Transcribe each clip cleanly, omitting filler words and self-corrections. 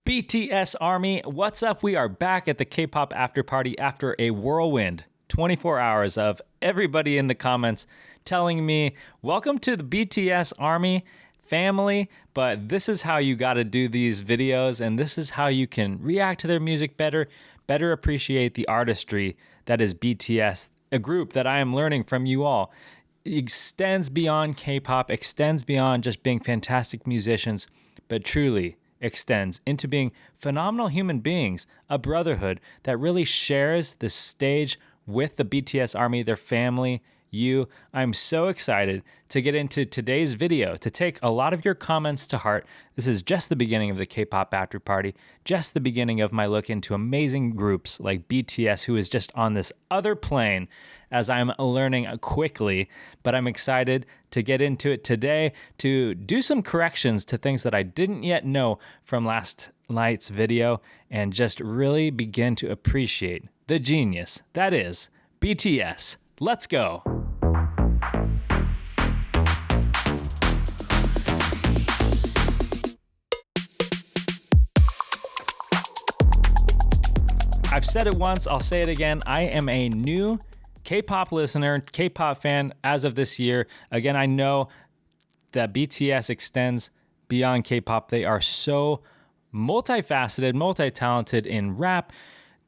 BTS Army, what's up? We are back at the K-pop Afterparty after a whirlwind 24 hours of everybody in the comments telling me, welcome to the BTS Army family, but this is how you got to do these videos, and this is how you can react to their music better appreciate the artistry that is BTS, a group that I am learning from you all. It extends beyond K-pop, extends beyond just being fantastic musicians, but truly extends into being phenomenal human beings, a brotherhood that really shares the stage with the BTS Army, their family, you. I'm so excited to get into today's video, to take a lot of your comments to heart. This is just the beginning of the K-pop Afterparty, just the beginning of my look into amazing groups like BTS, who is just on this other plane as I'm learning quickly, but I'm excited to get into it today to do some corrections to things that I didn't yet know from last night's video and just really begin to appreciate the genius that is BTS. Let's go. I've said it once, I'll say it again. I am a new K-pop listener, K-pop fan as of this year. Again, I know that BTS extends beyond K-pop. They are so multifaceted, multi-talented in rap,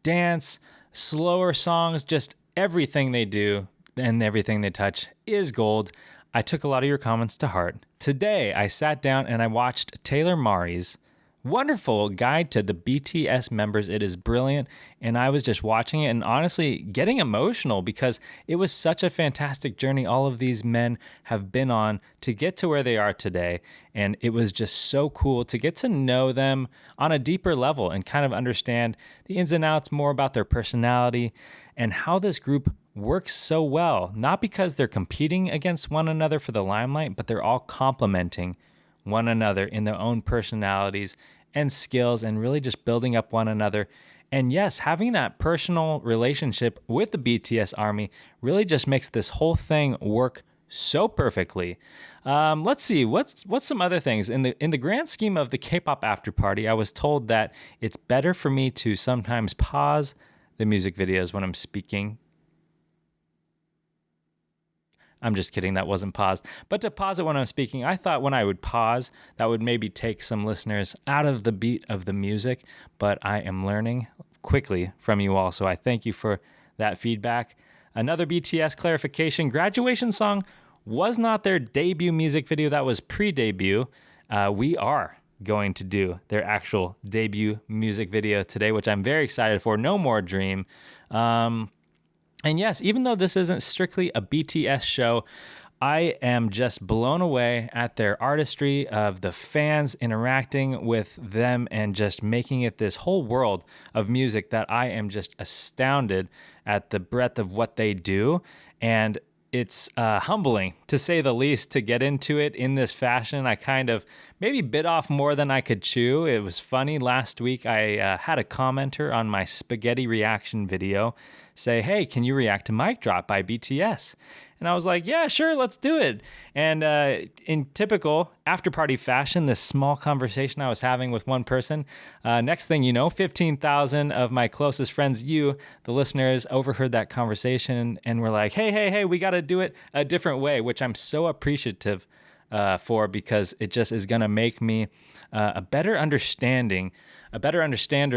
dance, slower songs, just everything they do and everything they touch is gold. I took a lot of your comments to heart. Today, I sat down and I watched Taylor Mari's wonderful guide to the BTS members. It is brilliant, and I was just watching it and honestly getting emotional because it was such a fantastic journey all of these men have been on to get to where they are today, and it was just so cool to get to know them on a deeper level and kind of understand the ins and outs more about their personality and how this group works so well, not because they're competing against one another for the limelight, but they're all complementing one another in their own personalities and skills and really just building up one another. And yes, having that personal relationship with the BTS Army really just makes this whole thing work so perfectly. Let's see, what's some other things? In the grand scheme of the K-pop Afterparty, I was told that it's better for me to sometimes pause the music videos when I'm speaking. I'm just kidding, that wasn't paused. But to pause it when I'm speaking, I thought when I would pause, that would maybe take some listeners out of the beat of the music, but I am learning quickly from you all, so I thank you for that feedback. Another BTS clarification, Graduation Song was not their debut music video, that was pre-debut. We are going to do their actual debut music video today, which I'm very excited for, No More Dream. And yes, even though this isn't strictly a BTS show, I am just blown away at their artistry of the fans interacting with them and just making it this whole world of music that I am just astounded at the breadth of what they do. And it's humbling, to say the least, to get into it in this fashion. I kind of maybe bit off more than I could chew. It was funny. Last week, I had a commenter on my spaghetti reaction video say, hey, can you react to Mic Drop by BTS? And I was like, yeah, sure, let's do it. And in typical after-party fashion, this small conversation I was having with one person, next thing you know, 15,000 of my closest friends, you, the listeners, overheard that conversation and were like, hey, we got to do it a different way, which I'm so appreciative for, because it just is going to make me a better understander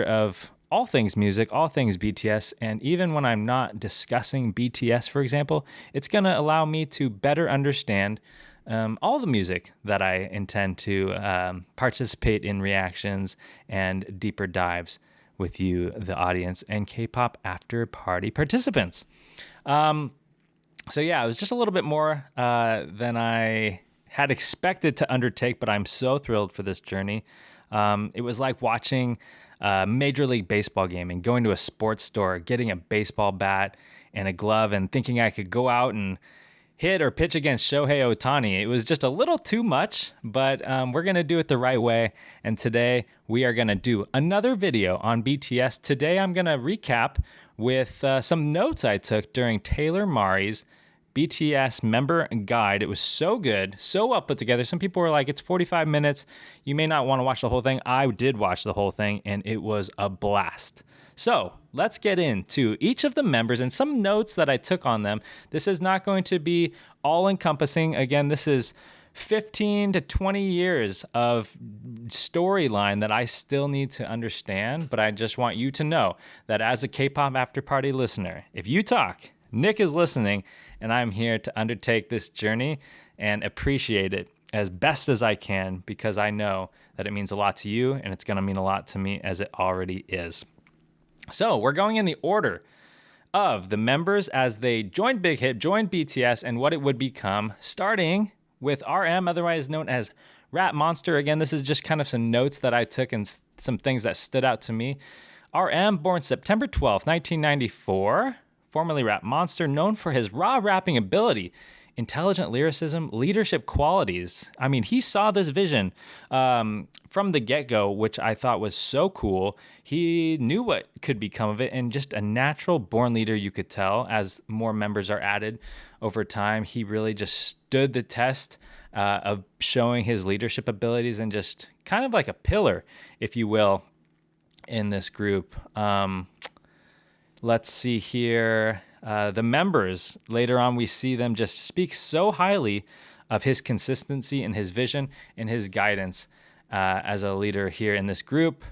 of all things music, all things BTS, and even when I'm not discussing BTS, for example, it's going to allow me to better understand all the music that I intend to participate in reactions and deeper dives with you, the audience, and K-pop Afterparty participants. So yeah, it was just a little bit more than I had expected to undertake, but I'm so thrilled for this journey. It was like watching Major League Baseball game and going to a sports store, getting a baseball bat and a glove and thinking I could go out and hit or pitch against Shohei Ohtani. It was just a little too much, but we're going to do it the right way. And today we are going to do another video on BTS. Today I'm going to recap with some notes I took during Taylor Mari's BTS member guide. It was so good, so well put together. Some people were like, it's 45 minutes. You may not want to watch the whole thing. I did watch the whole thing, and it was a blast. So let's get into each of the members and some notes that I took on them. This is not going to be all encompassing. Again, this is 15 to 20 years of storyline that I still need to understand, but I just want you to know that as a K-pop Afterparty listener, if you talk, Nick is listening, and I'm here to undertake this journey and appreciate it as best as I can, because I know that it means a lot to you, and it's going to mean a lot to me as it already is. So we're going in the order of the members as they joined Big Hit, joined BTS, and what it would become, starting with RM, otherwise known as Rap Monster. Again, this is just kind of some notes that I took and some things that stood out to me. RM, born September 12th, 1994, formerly Rap Monster, known for his raw rapping ability, intelligent lyricism, leadership qualities. I mean, he saw this vision from the get-go, which I thought was so cool. He knew what could become of it, and just a natural born leader, you could tell. As more members are added over time, he really just stood the test of showing his leadership abilities, and just kind of like a pillar, if you will, in this group. Let's see here. The members, later on, we see them just speak so highly of his consistency and his vision and his guidance as a leader here in this group.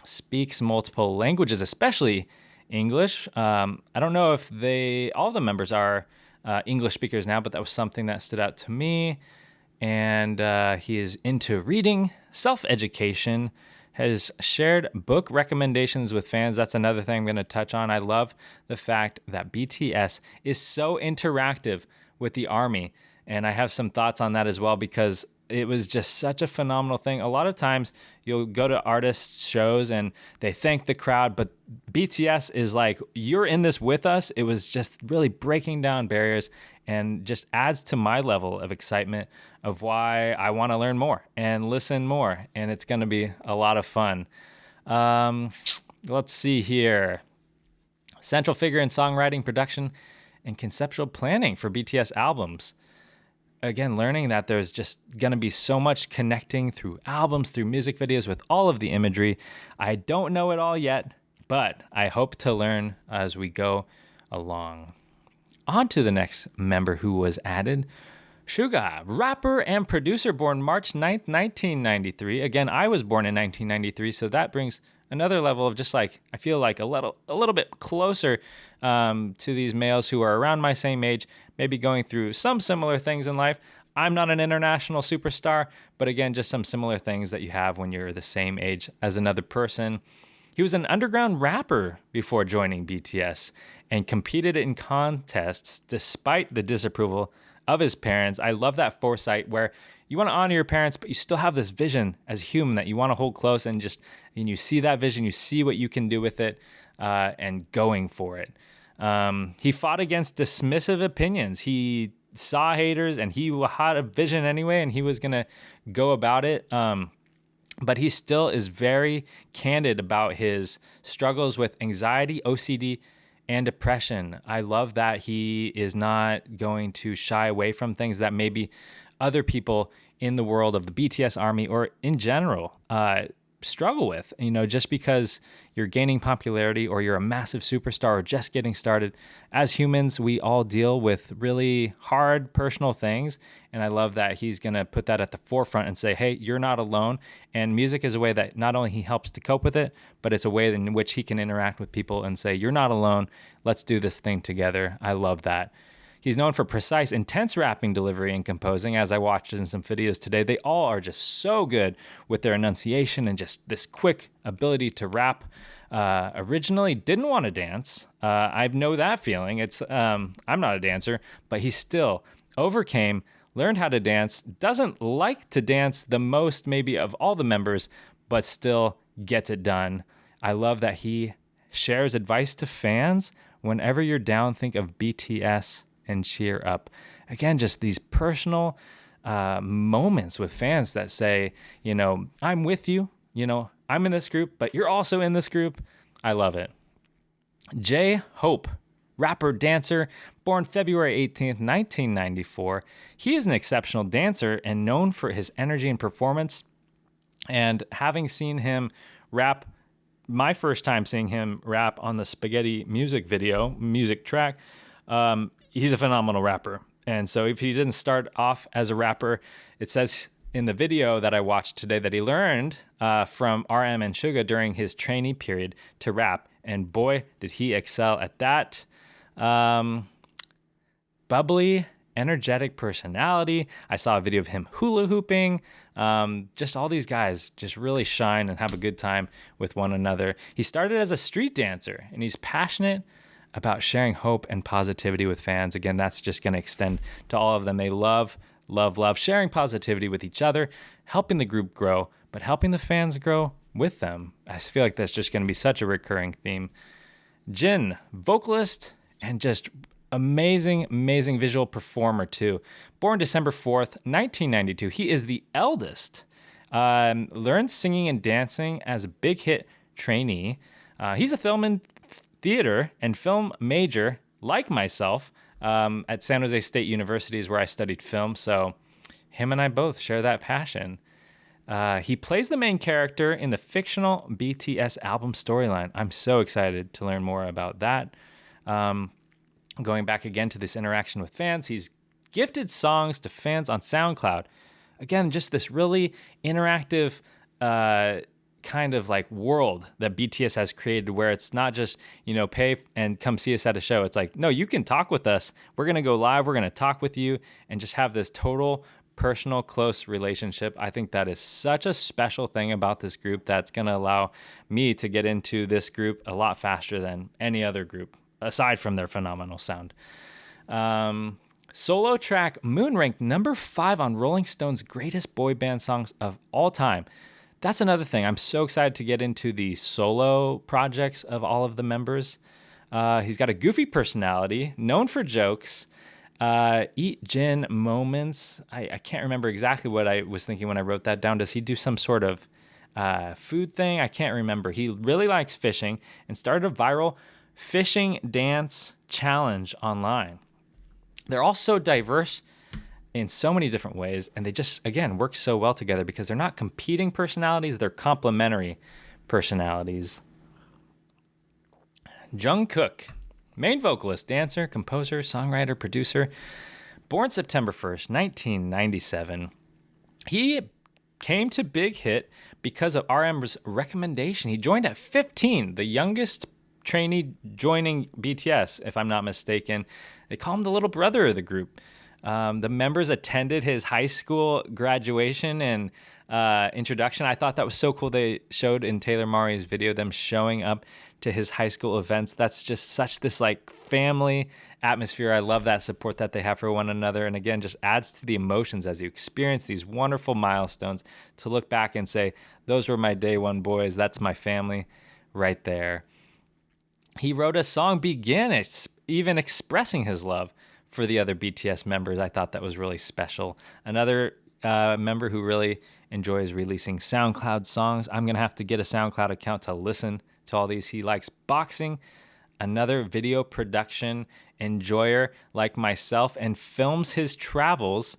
Speaks multiple languages, especially English. I don't know if all the members are English speakers now, but that was something that stood out to me. And he is into reading, self-education, has shared book recommendations with fans. That's another thing I'm going to touch on. I love the fact that BTS is so interactive with the ARMY, and I have some thoughts on that as well, because it was just such a phenomenal thing. A lot of times you'll go to artists' shows and they thank the crowd, but BTS is like, you're in this with us. It was just really breaking down barriers and just adds to my level of excitement of why I want to learn more and listen more. And it's going to be a lot of fun. Let's see here. Central figure in songwriting, production, and conceptual planning for BTS albums. Again, learning that there's just going to be so much connecting through albums, through music videos, with all of the imagery. I don't know it all yet, but I hope to learn as we go along. On to the next member who was added. Suga, rapper and producer, born March 9th, 1993. Again, I was born in 1993, so that brings another level of just like, I feel like a little bit closer to these males who are around my same age, maybe going through some similar things in life. I'm not an international superstar, but again, just some similar things that you have when you're the same age as another person. He was an underground rapper before joining BTS and competed in contests despite the disapproval of his parents. I love that foresight where you want to honor your parents, but you still have this vision as a human that you want to hold close, and you see that vision, you see what you can do with it, and going for it. He fought against dismissive opinions. He saw haters, and he had a vision anyway, and he was going to go about it. But he still is very candid about his struggles with anxiety, OCD, and depression. I love that he is not going to shy away from things that maybe other people in the world of the BTS Army or in general struggle with. Just because you're gaining popularity or you're a massive superstar or just getting started, as humans, we all deal with really hard personal things. And I love that he's going to put that at the forefront and say, hey, you're not alone. And music is a way that not only he helps to cope with it, but it's a way in which he can interact with people and say, you're not alone. Let's do this thing together. I love that. He's known for precise, intense rapping delivery and composing. As I watched in some videos today, they all are just so good with their enunciation and just this quick ability to rap. Originally didn't want to dance. I know that feeling. I'm not a dancer, but he still overcame, learned how to dance, doesn't like to dance the most maybe of all the members, but still gets it done. I love that he shares advice to fans. Whenever you're down, think of BTS and cheer up. Again, just these personal moments with fans that say, I'm with you, I'm in this group, but you're also in this group. I love it. J-Hope, rapper, dancer, born February 18th, 1994. He is an exceptional dancer and known for his energy and performance. And having seen him rap, my first time seeing him rap on the Spaghetti music track, he's a phenomenal rapper. And so if he didn't start off as a rapper, it says in the video that I watched today that he learned from RM and Suga during his trainee period to rap. And boy, did he excel at that. Bubbly, energetic personality. I saw a video of him hula hooping. Just all these guys just really shine and have a good time with one another. He started as a street dancer, and he's passionate about sharing hope and positivity with fans. Again, that's just going to extend to all of them. They love sharing positivity with each other, helping the group grow, but helping the fans grow with them. I feel like that's just going to be such a recurring theme. Jin, vocalist and just amazing visual performer too. Born December 4th, 1992. He is the eldest. Learned singing and dancing as a big hit trainee. He's a film and theater and film major, like myself, at San Jose State University is where I studied film. So him and I both share that passion. He plays the main character in the fictional BTS album storyline. I'm so excited to learn more about that. Going back again to this interaction with fans, he's gifted songs to fans on SoundCloud. Again, just this really interactive kind of like world that BTS has created where it's not just, pay and come see us at a show. It's like, no, you can talk with us. We're going to go live. We're going to talk with you and just have this total personal, close relationship. I think that is such a special thing about this group that's going to allow me to get into this group a lot faster than any other group, aside from their phenomenal sound. Solo track Moon ranked number 5 on Rolling Stone's greatest boy band songs of all time. That's another thing. I'm so excited to get into the solo projects of all of the members. He's got a goofy personality, known for jokes, eat gin moments. I can't remember exactly what I was thinking when I wrote that down. Does he do some sort of food thing? I can't remember. He really likes fishing and started a viral fishing dance challenge online. They're all so diverse in so many different ways, and they just, again, work so well together because they're not competing personalities, they're complementary personalities. Jungkook, main vocalist, dancer, composer, songwriter, producer, born September 1st, 1997. He came to big hit because of RM's recommendation. He joined at 15, the youngest trainee joining BTS, if I'm not mistaken. They call him the little brother of the group. The members attended his high school graduation and introduction. I thought that was so cool. They showed in Taylor Mari's video them showing up to his high school events. That's just such this like family atmosphere. I love that support that they have for one another. And again, just adds to the emotions as you experience these wonderful milestones to look back and say, those were my day one boys. That's my family right there. He wrote a song, Begin, even expressing his love for the other BTS members. I thought that was really special. Another member who really enjoys releasing SoundCloud songs. I'm going to have to get a SoundCloud account to listen to all these. He likes boxing. Another video production enjoyer like myself, and films his travels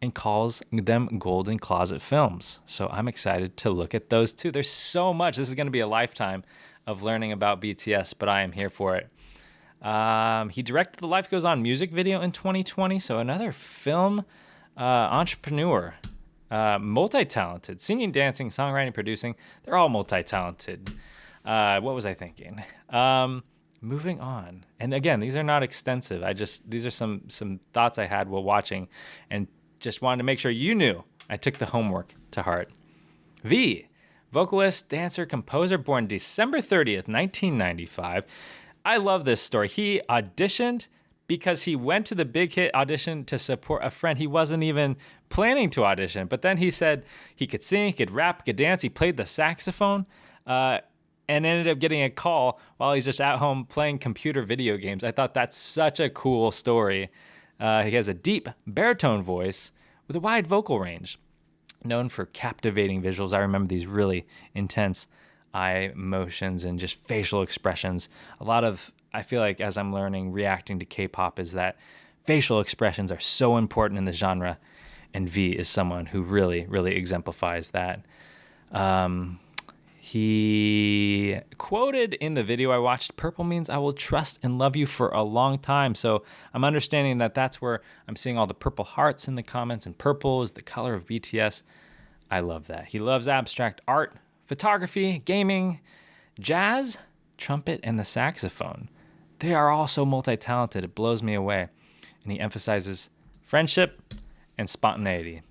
and calls them Golden Closet Films. So I'm excited to look at those too. There's so much. This is going to be a lifetime of learning about BTS, but I am here for it. He directed the Life Goes On music video in 2020. So another film entrepreneur, multi-talented, singing, dancing, songwriting, producing. They're all multi-talented. What was I thinking? Moving on. And again, these are not extensive. These are some thoughts I had while watching and just wanted to make sure you knew I took the homework to heart. V, vocalist, dancer, composer, born December 30th, 1995. I love this story. He auditioned because he went to the big hit audition to support a friend. He wasn't even planning to audition, but then he said he could sing, he could rap, he could dance. He played the saxophone and ended up getting a call while he's just at home playing computer video games. I thought that's such a cool story. He has a deep baritone voice with a wide vocal range, known for captivating visuals. I remember these really intense eye motions and just facial expressions. A lot of I feel like as I'm learning, reacting to K-pop is that facial expressions are so important in the genre. And V is someone who really, really exemplifies that. He quoted in the video I watched, "Purple means I will trust and love you for a long time." So I'm understanding that that's where I'm seeing all the purple hearts in the comments, and purple is the color of BTS. I love that. He loves abstract art, photography, gaming, jazz, trumpet, and the saxophone. They are all so multi-talented. It blows me away. And he emphasizes friendship and spontaneity.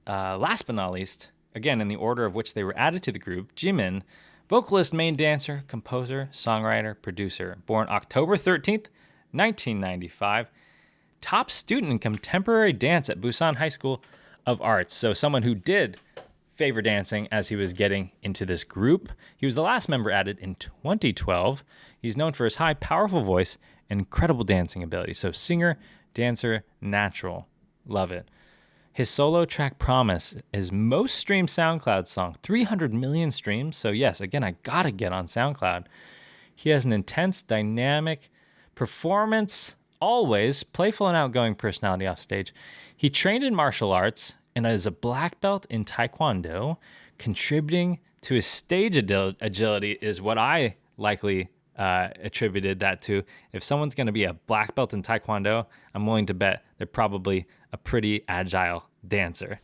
Last but not least, again, in the order of which they were added to the group, Jimin, vocalist, main dancer, composer, songwriter, producer, born October 13th, 1995, top student in contemporary dance at Busan High School of Arts. So someone who did favor dancing as he was getting into this group. He was the last member added in 2012. He's known for his high, powerful voice and incredible dancing ability. So singer, dancer, natural. Love it. His solo track Promise is most streamed SoundCloud song, 300 million streams. So yes, again, I gotta get on SoundCloud. He has an intense, dynamic performance, always playful and outgoing personality off stage. He trained in martial arts and is a black belt in Taekwondo. Contributing to his stage agility is what I likely attributed that to. If someone's going to be a black belt in Taekwondo, I'm willing to bet they're probably a pretty agile dancer.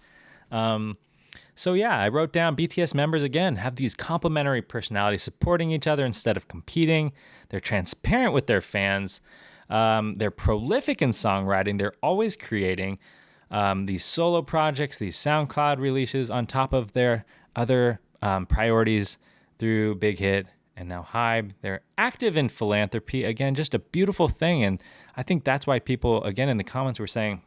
So yeah, I wrote down BTS members, again, have these complementary personalities supporting each other instead of competing. They're transparent with their fans. They're prolific in songwriting. They're always creating these solo projects, these SoundCloud releases on top of their other priorities through Big Hit and now Hybe. They're active in philanthropy. Again, just a beautiful thing. And I think that's why people, again, in the comments were saying,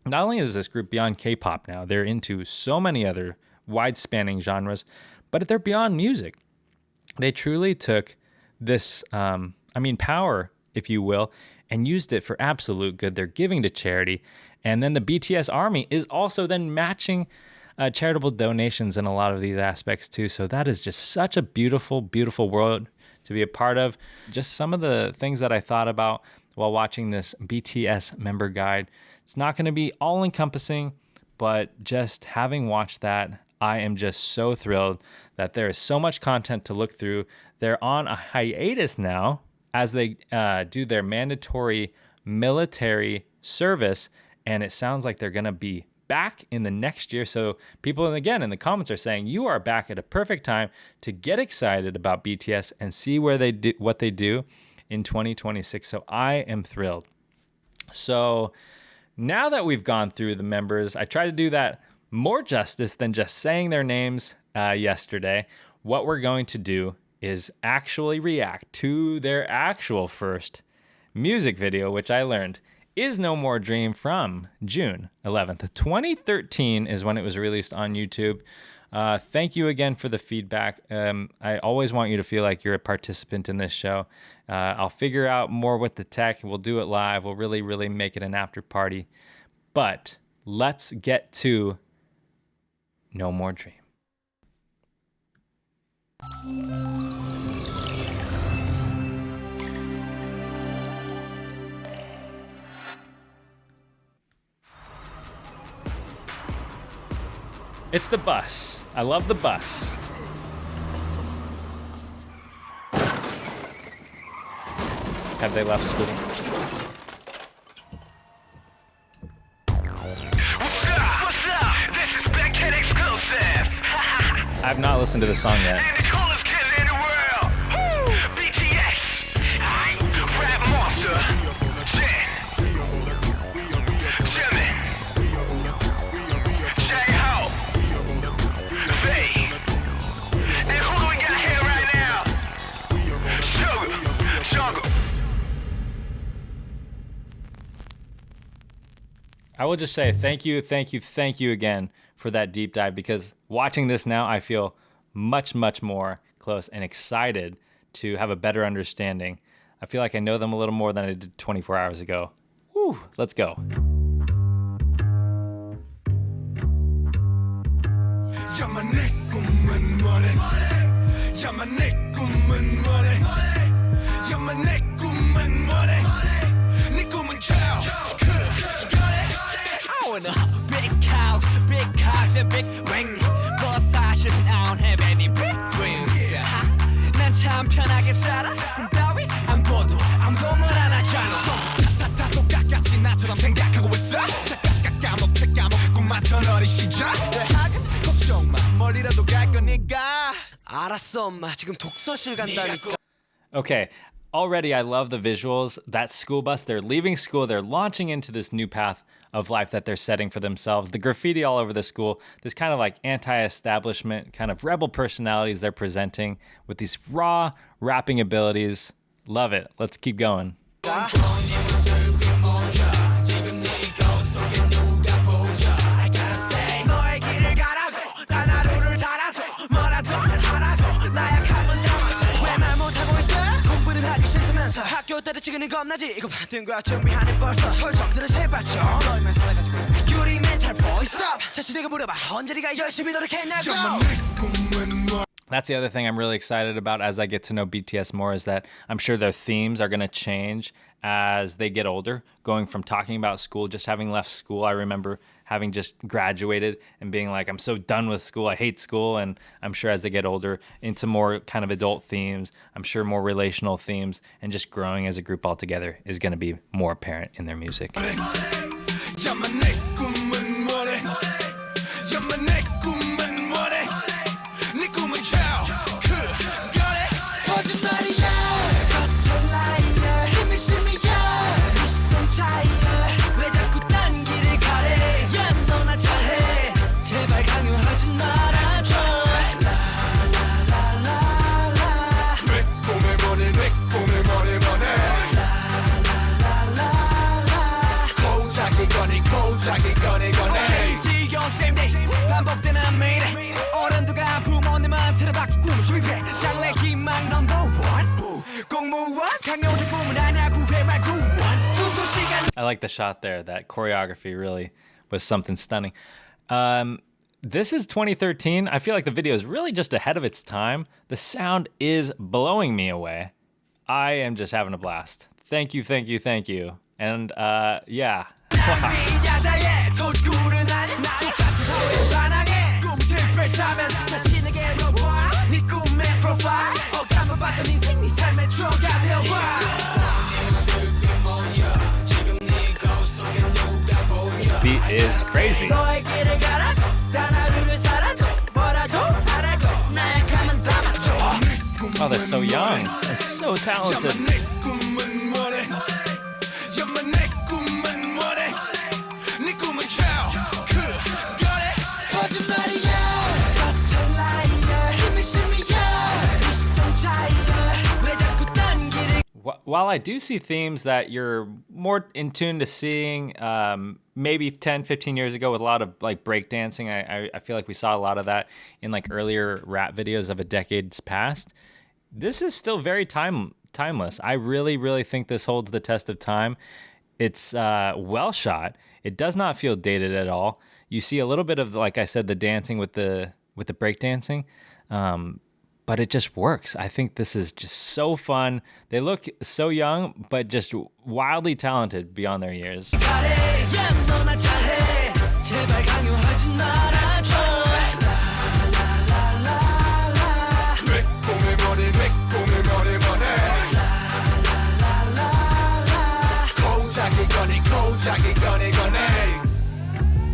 not only is this group beyond K-pop now, they're into so many other wide-spanning genres, but they're beyond music. They truly took this, power, if you will, and used it for absolute good. They're giving to charity. And then the BTS Army is also then matching charitable donations in a lot of these aspects too. So that is just such a beautiful, beautiful world to be a part of. Just some of the things that I thought about while watching this BTS member guide. It's not going to be all encompassing, but just having watched that, I am just so thrilled that there is so much content to look through. They're on a hiatus now as they do their mandatory military service, and it sounds like they're going to be back in the next year. So people, again, in the comments are saying you are back at a perfect time to get excited about BTS and see where they do what they do in 2026. So I am thrilled. So now that we've gone through the members, I try to do that more justice than just saying their names yesterday. What we're going to do is actually react to their actual first music video, which I learned is No More Dream from June 11th. 2013 is when it was released on YouTube. Thank you again for the feedback. I always want you to feel like you're a participant in this show. I'll figure out more with the tech. We'll do it live. We'll really, really make it an after party. But let's get to No More Dream. It's the bus. I love the bus. Have they left school? What's up? This is Big Kid Exclusive. I've not listened to the song yet. And the coolest kid in the world. Woo! BTS. Rap monster. Jin. Jimin. J-Hope. V. And who do we got here right now? Sugar. Jungle. I will just say thank you again for that deep dive, because watching this now, I feel much, much more close and excited to have a better understanding. I feel like I know them a little more than I did 24 hours ago. Whew, let's go. 야마 내 꿈은 뭐래 네 꿈은 켜 I wanna big house and big ring but 사실은 I don't have any big dreams 난 참 편하게 살아 꿈 따위 안 꿔도 아무도 뭘 안 하잖아 다 똑같이 나처럼 생각하고 있어 까먹 꿈만 터널이 시작 대학은 걱정 마 멀리라도 갈 거니까 알았어 엄마 지금 독서실 간다니까 Okay, already I love the visuals. That school bus, they're leaving school, they're launching into this new path of life that they're setting for themselves. The graffiti all over the school, this kind of like anti-establishment, kind of rebel personalities they're presenting with these raw rapping abilities. Love it. Let's keep going. 학교 때려치기는 겁나지 이거 받은 거야 준비하는 벌써 설정들은 제발 좀 너희만 살아가지고 유리 멘탈 보이 스톱 자신에게 물어봐 언제 네가 열심히 노력했냐고 That's the other thing I'm really excited about as I get to know BTS more is that I'm sure their themes are going to change as they get older, going from talking about school, just having left school. I remember having just graduated and being like, I'm so done with school. I hate school. And I'm sure as they get older into more kind of adult themes, I'm sure more relational themes and just growing as a group altogether is going to be more apparent in their music. I like the shot there. That choreography really was something stunning. This is 2013. I feel like the video is really just ahead of its time. The sound is blowing me away. I am just having a blast. Thank you, thank you, thank you. And yeah. This beat is crazy. Oh, they're so young and so talented. While I do see themes that you're more in tune to seeing maybe 10, 15 years ago with a lot of like breakdancing, I feel like we saw a lot of that in like earlier rap videos of a decade's past. This is still very timeless. I really, really think this holds the test of time. It's well shot. It does not feel dated at all. You see a little bit of, like I said, the dancing with the breakdancing. But it just works. I think this is just so fun. They look so young, but just wildly talented beyond their years.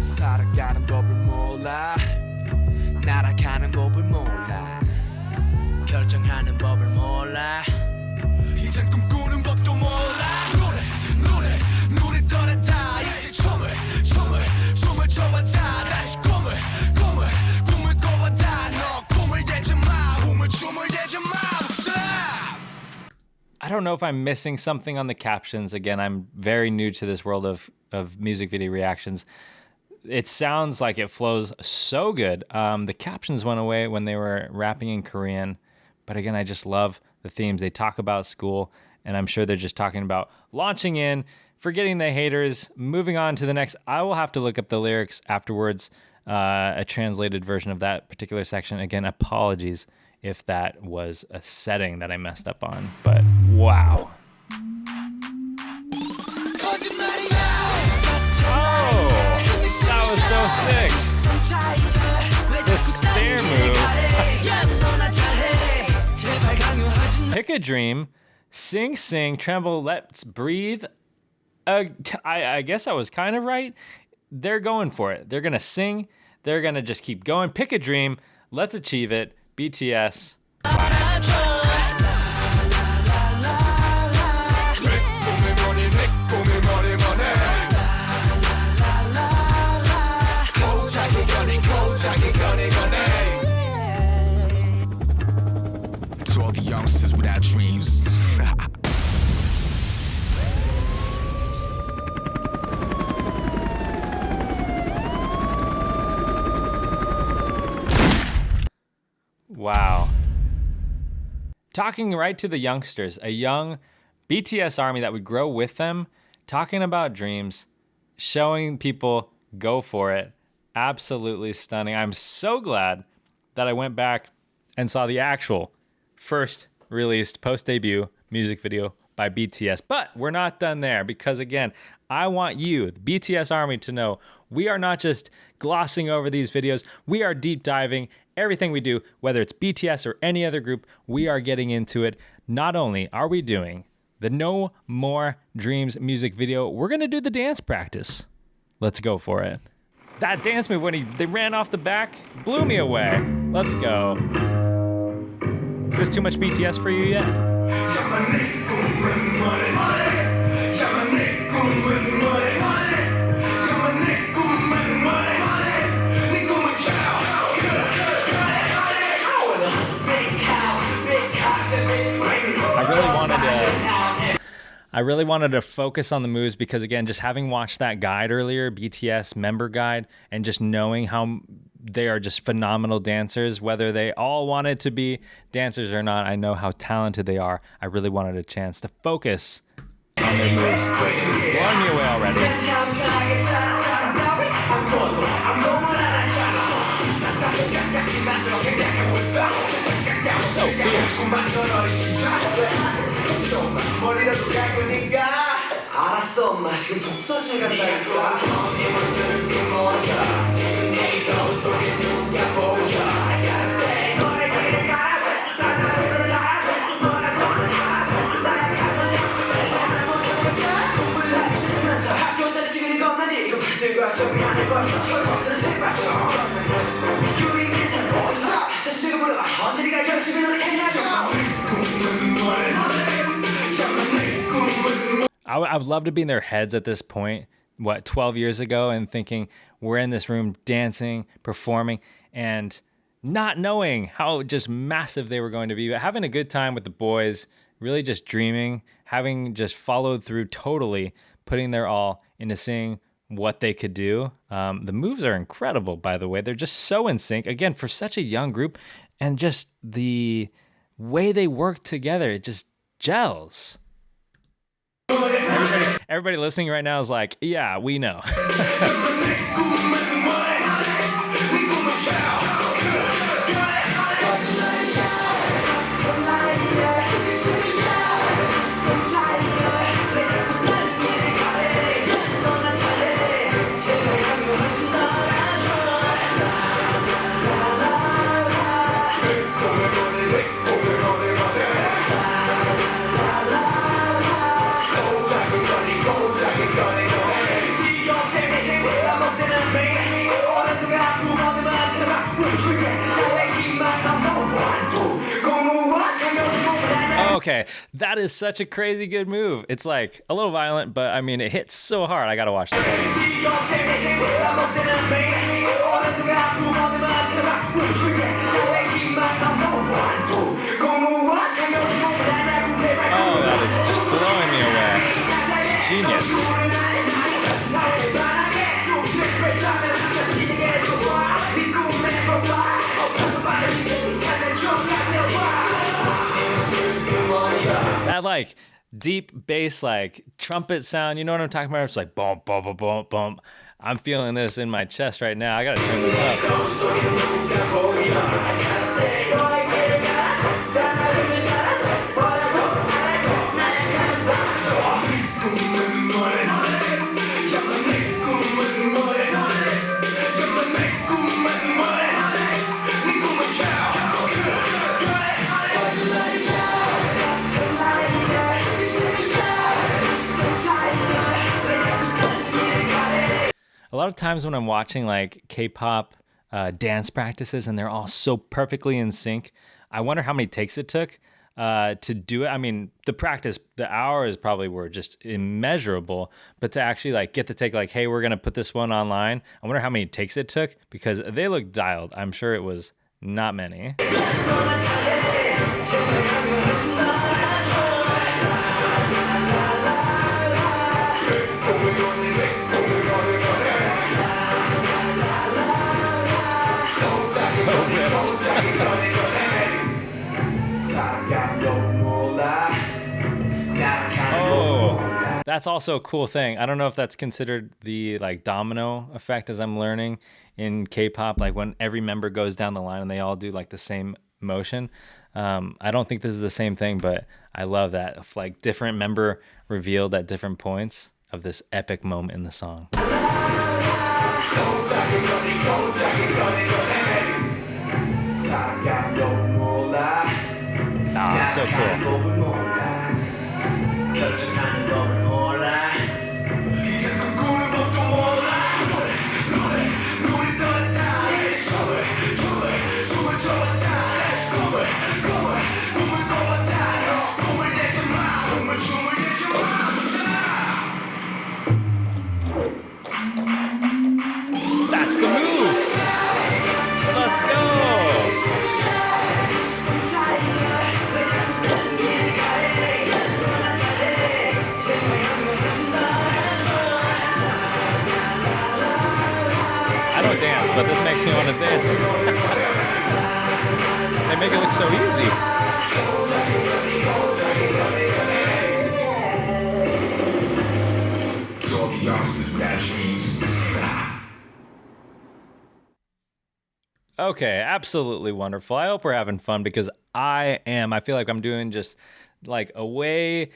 살아가는 법을 몰라 날아가는 법을 몰라 결정하는 법을 몰라 이젠 꿈꾸는 법도 몰라 눈을 떠났다 이제 춤을 춰봤자 다시 꿈을 꿔봤다 너 꿈을 대지 마 춤을 대지 마 I don't know if I'm missing something on the captions. Again, I'm very new to this world of music video reactions. It sounds like it flows so good. The captions went away when they were rapping in Korean. But again, I just love the themes. They talk about school, and I'm sure they're just talking about launching in, forgetting the haters, moving on to the next. I will have to look up the lyrics afterwards, a translated version of that particular section. Again, apologies if that was a setting that I messed up on. But Wow. That was so sick. The stair move. Pick a dream. Sing, sing, tremble, let's breathe. I guess I was kind of right. They're going for it. They're going to sing. They're going to just keep going. Pick a dream. Let's achieve it. BTS. To all the youngsters without dreams. Wow. Talking right to the youngsters, a young BTS Army that would grow with them, talking about dreams, showing people go for it. Absolutely stunning. I'm so glad that I went back and saw the actual first released post-debut music video by BTS. But we're not done there because, again, I want you, the BTS Army, to know we are not just glossing over these videos. We are deep diving everything we do, whether it's BTS or any other group. We are getting into it. Not only are we doing the No More Dreams music video, we're going to do the dance practice. Let's go for it. That dance move when they ran off the back blew me away. Let's go. Is this too much BTS for you yet? I really wanted to focus on the moves because, again, just having watched that guide earlier, BTS member guide, and just knowing how they are just phenomenal dancers, whether they all wanted to be dancers or not, I know how talented they are. I really wanted a chance to focus on their moves. Blowing me away already. So fierce. 알았어 엄마 지금 독서실 간다니까 I would love to be in their heads at this point, 12 years ago, and thinking we're in this room dancing, performing, and not knowing how just massive they were going to be, but having a good time with the boys, really just dreaming, having just followed through totally, putting their all into seeing what they could do. The moves are incredible, by the way. They're just so in sync. Again, for such a young group, and just the way they work together, it just gels. Everybody listening right now is like, yeah, we know. Okay, that is such a crazy good move. It's like a little violent, but I mean, it hits so hard. I gotta watch that. Oh, that is just blowing me away. Genius. That like deep bass, like trumpet sound, you know what I'm talking about? It's like boom, boom, boom, boom, boom. I'm feeling this in my chest right now. I gotta turn this up. a lot of times when I'm watching like K-pop dance practices and they're all so perfectly in sync, I wonder how many takes it took to do it. I mean, the hours probably were just immeasurable, but to actually like get the take, like, hey, we're gonna put this one online. I wonder how many takes it took because they look dialed. I'm sure it was not many. Oh, that's also a cool thing. I don't know if that's considered the like domino effect as I'm learning in K-pop, like when every member goes down the line and they all do like the same motion. I don't think this is the same thing, but I love that. If, like different member revealed at different points of this epic moment in the song. Ah, so cool. That's the move. Let's go. I don't dance, but this makes me want to dance. They make it look so easy. Okay, absolutely wonderful. I hope we're having fun because I am. I feel like I'm doing just like I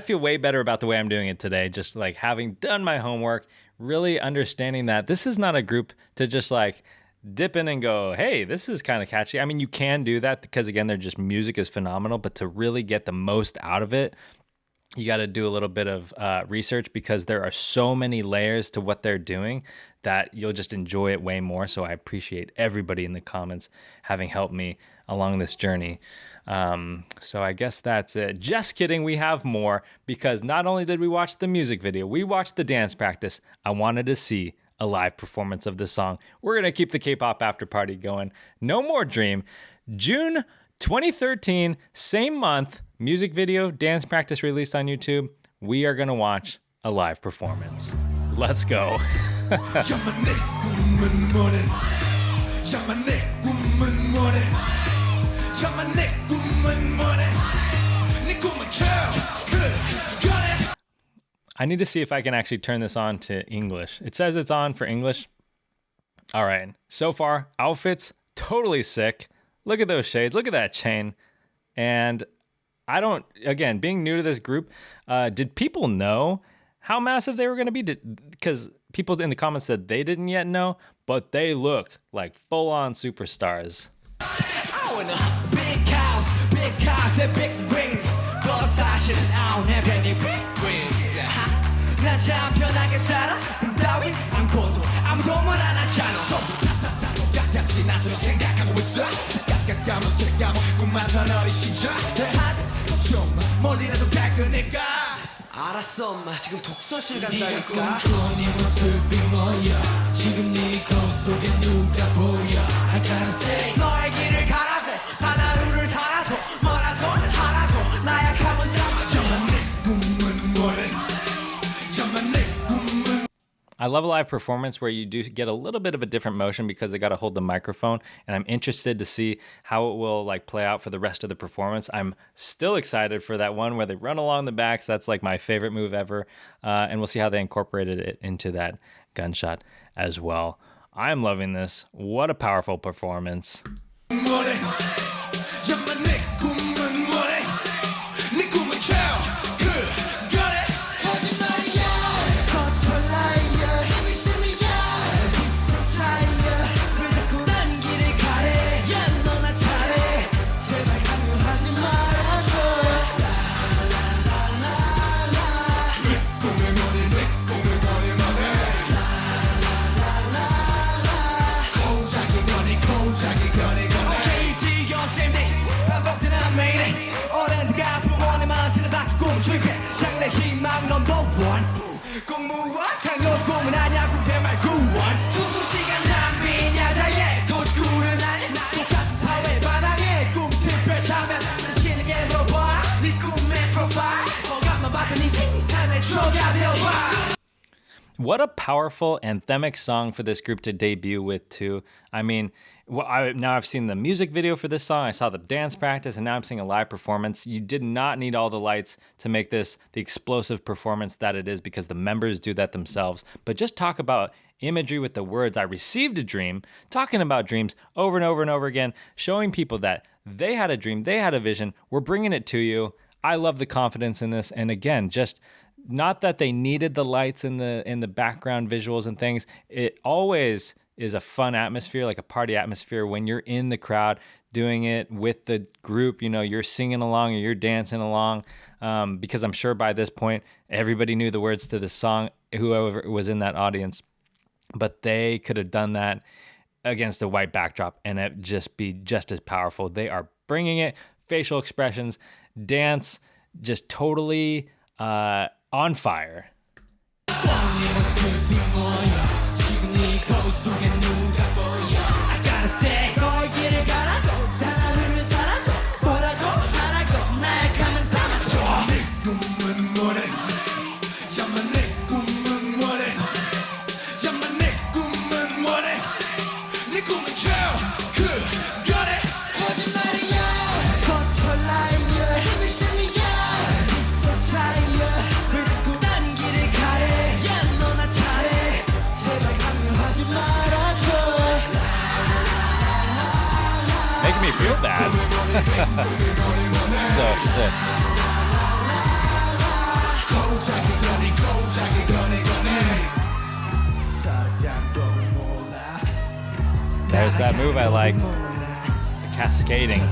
feel way better about the way I'm doing it today. Just like having done my homework, really understanding that this is not a group to just like dip in and go, hey, this is kind of catchy. I mean, you can do that because again, they're just music is phenomenal, but to really get the most out of it, you got to do a little bit of research because there are so many layers to what they're doing that you'll just enjoy it way more. So I appreciate everybody in the comments having helped me along this journey. So I guess that's it. Just kidding. We have more because not only did we watch the music video, we watched the dance practice. I wanted to see a live performance of this song. We're going to keep the K-pop Afterparty going. No More Dream. June 2013, same month, music video, dance practice released on YouTube. We are going to watch a live performance. Let's go. I need to see if I can actually turn this on to English. It says it's on for English. All right. So far, outfits, totally sick. Look at those shades. Look at that chain. And again, being new to this group, did people know how massive they were going to be? Because people in the comments said they didn't yet know, but they look like full-on superstars. Big cars and big rings. 뭐 사실은 I don't have any big dreams. 난 참 편하게 살아. 꿈 따윈 않고도 아무도 말 안 하잖아. 전부 다 똑같이 나처럼 생각하고 있어. 까먹 꿈만 더 너리 시작. 대하든 걱정 마 멀리라도 갈 거니까. 알았어 엄마 지금 독서실 간다니까. 네가 꿈꿔 네 모습이 뭐야. 지금 네 거울 속에 누가 보여. I gotta say 너의 길을 가라고 단 하루를 살아도 뭐라도 하라고 나약함은 담아줘만 내 꿈은 뭐래. 야만 내 꿈은. I love a live performance where you do get a little bit of a different motion because they got to hold the microphone, and I'm interested to see how it will like play out for the rest of the performance. I'm still excited for that one where they run along the backs. That's like my favorite move ever, and we'll see how they incorporated it into that gunshot as well. I'm loving this. What a powerful performance. 줄게 장래 희망 넘버 원 공무원 강요 꿈은 아냐 구회 말 구원 투수 시간 낭비냐 자예 도지구는 아니 똑같은 사회 반항에 꿈 특별 사면 다시는 게 물어봐 네 꿈의 프로파일 뭐가만 봤던 인생 네 삶의 추억이 되어봐. What a powerful anthemic song for this group to debut with, too. I mean, now I've seen the music video for this song, I saw the dance practice, and now I'm seeing a live performance. You did not need all the lights to make this the explosive performance that it is because the members do that themselves. But just talk about imagery with the words, I received a dream, talking about dreams over and over and over again, showing people that they had a dream, they had a vision, we're bringing it to you. I love the confidence in this. And again, just not that they needed the lights in the background visuals and things. It always is a fun atmosphere, like a party atmosphere when you're in the crowd doing it with the group. You know, you're singing along or you're dancing along, because I'm sure by this point everybody knew the words to the song, whoever was in that audience. But they could have done that against a white backdrop and it just be just as powerful. They are bringing it. Facial expressions, dance, just totally on fire. Making me feel bad. So sick. There's that move I like. The cascading.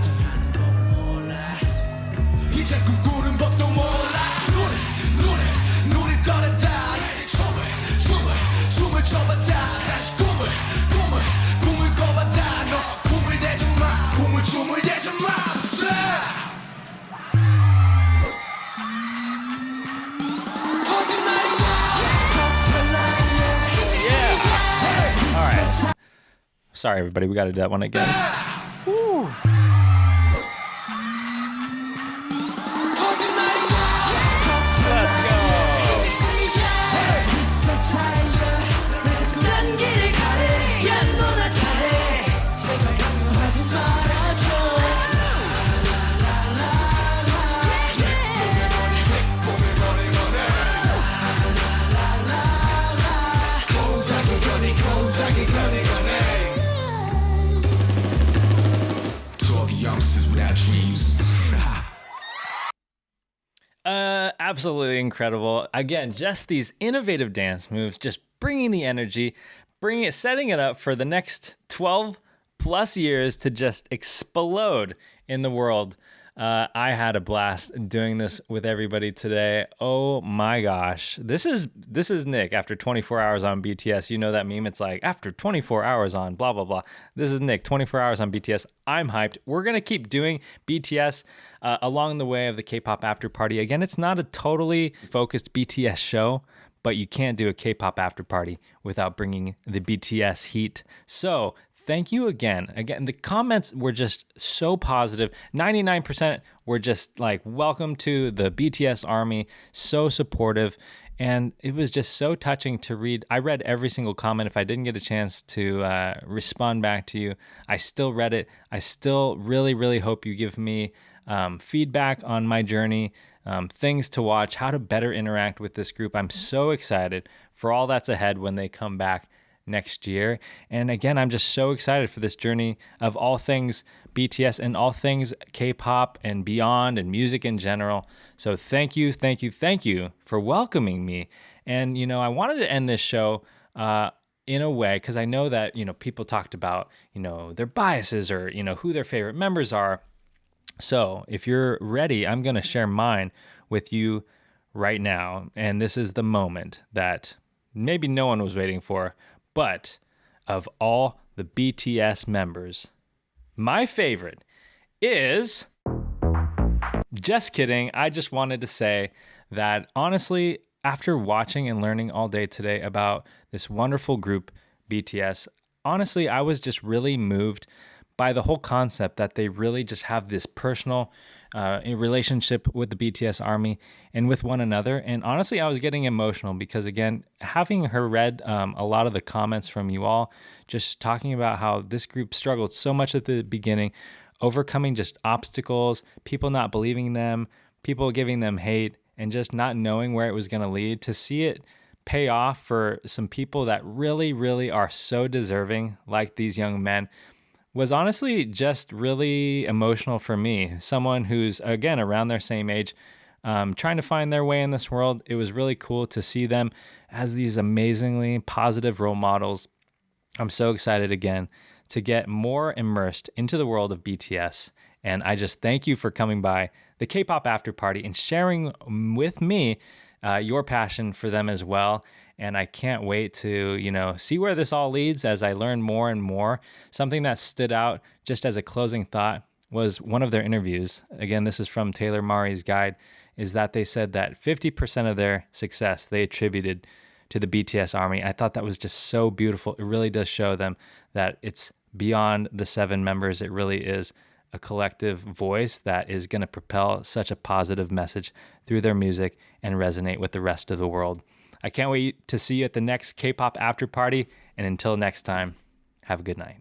Sorry, everybody. We got to do that one again. Woo. Let's go. Absolutely incredible. Again, just these innovative dance moves, just bringing the energy, setting it up for the next 12 plus years to just explode in the world. I had a blast doing this with everybody today. Oh my gosh. This is Nick after 24 hours on BTS. You know that meme? It's like after 24 hours on blah, blah, blah. This is Nick, 24 hours on BTS. I'm hyped. We're going to keep doing BTS along the way of the K-pop Afterparty. Again, it's not a totally focused BTS show, but you can't do a K-pop Afterparty without bringing the BTS heat. So thank you again. Again, the comments were just so positive. 99% were just like, welcome to the BTS Army, so supportive. And it was just so touching to read. I read every single comment. If I didn't get a chance to respond back to you, I still read it. I still really, really hope you give me feedback on my journey, things to watch, how to better interact with this group. I'm so excited for all that's ahead when they come back next year. And again, I'm just so excited for this journey of all things BTS and all things K-pop and beyond and music in general. So thank you for welcoming me. And, you know, I wanted to end this show in a way, because I know that, you know, people talked about, you know, their biases or, you know, who their favorite members are. So if you're ready, I'm going to share mine with you right now. And this is the moment that maybe no one was waiting for, but of all the BTS members, my favorite is Just kidding. I just wanted to say that honestly, after watching and learning all day today about this wonderful group, BTS, honestly, I was just really moved by the whole concept that they really just have this personal relationship with the BTS Army and with one another. And honestly, I was getting emotional because, again, having read a lot of the comments from you all, just talking about how this group struggled so much at the beginning, overcoming just obstacles, people not believing them, people giving them hate, and just not knowing where it was going to lead, to see it pay off for some people that really, really are so deserving, like these young men, was honestly just really emotional for me. Someone who's, again, around their same age, trying to find their way in this world. It was really cool to see them as these amazingly positive role models. I'm so excited again to get more immersed into the world of BTS. And I just thank you for coming by the K-pop Afterparty and sharing with me your passion for them as well. And I can't wait to, see where this all leads as I learn more and more. Something that stood out just as a closing thought was one of their interviews. Again, this is from Taylor Mari's guide, is that they said that 50% of their success they attributed to the BTS Army. I thought that was just so beautiful. It really does show them that it's beyond the 7 members. It really is a collective voice that is going to propel such a positive message through their music and resonate with the rest of the world. I can't wait to see you at the next K-pop After Party. And until next time, have a good night.